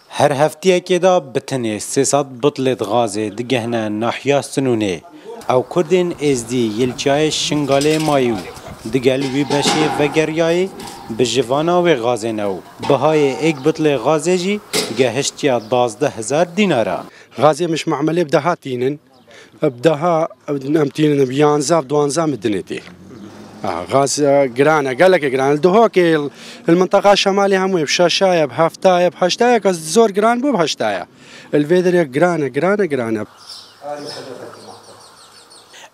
هر هفتیه که دا بتنه 300 بطلت غازه دگهنه ناحیه سنونه او کردین ازدی یلچای شنگاله مایو دگل وی بشه وگریای بجوانا و غازه نو بهای ایک بطل غازه جی گهشتیا 12,000 دیناره غازه مش معمله بدها تینن بدها امتينن بيانزا بدوانزا مدنتي غاز جرانا قال لك جرانا الدهوك المنطقة الشمالية هم بشاشاية بهفتاية بهشتاية كزور جران بو بهشتاية الفيدر جرانا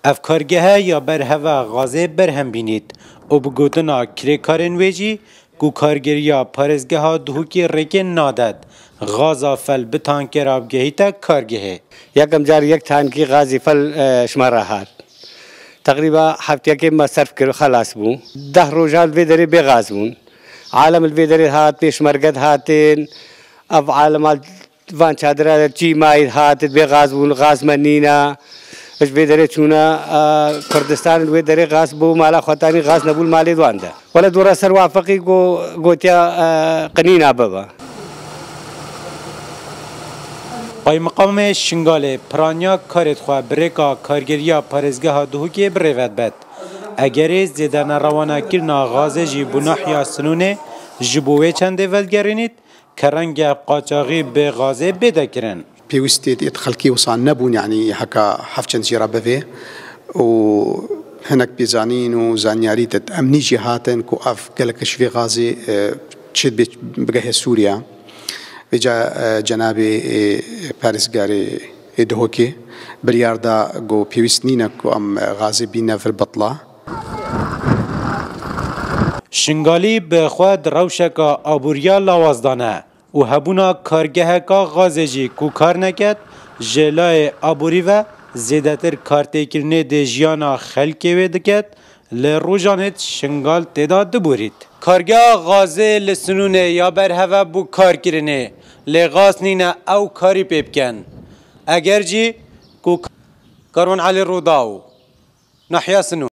افکارگه یا بر هوا غازه برهم بینید و بگوتنا کریکارن ویجی گو کارگریا پارزگه ها دهوکی رکن نادد غازا فل بتان کرابگهی تا کارگه یکم جار یک تانکی غازی فل شمارهات تقريبا حفتي كي ما صرف كيلو خلاص بو 10 رجال فيدري بغازون عالم الفيدري هات بيش مرقد هاتين اف عالم فان شادرا تشي ماي هات بغازون غاز منينا اش فيدري تشونا كردستان الفيدري غاز بو مالا خوتاني غاز نبول مالي دواندا ولا دورا سر وافقي قوتيا قنينا بابا پای مقام شنگاله پرانیا کارت خواه بریکا کارگریا پارزگه ها دهوکی بریود بد اگر زیدن روانه کرنا غازه جی بناحیا سنونه جبوه چنده ولگرینید کرنگ قاچاقی به غازه بده کرن بيوستي خلقي وصان نبون يعني هكا حفشن زيرا بفي و هناك بيزانين وزانياري تأمني جهاتن كو اف قالك شفي غازي تشد بقاه سوريا بجا جنابي بارزگاري دهوكي برياردا جو بيوستنينا كو ام غازي بينا في البطلة شنگالی به خود روشکا آبوریا لوازدانه و هبونا کارگه کا غازجی کو کار نکد جلای آبوری و زیدتر کارتکرنه ده جیانا خلکی و دکد لروجانت شنگال تعداد بورید کارگاه غازه لسنونه یا بر هوا بو کار کرنه لغاز نینه او کاری پیبکن اگر جی کو کارون علی روداو نحیا سنون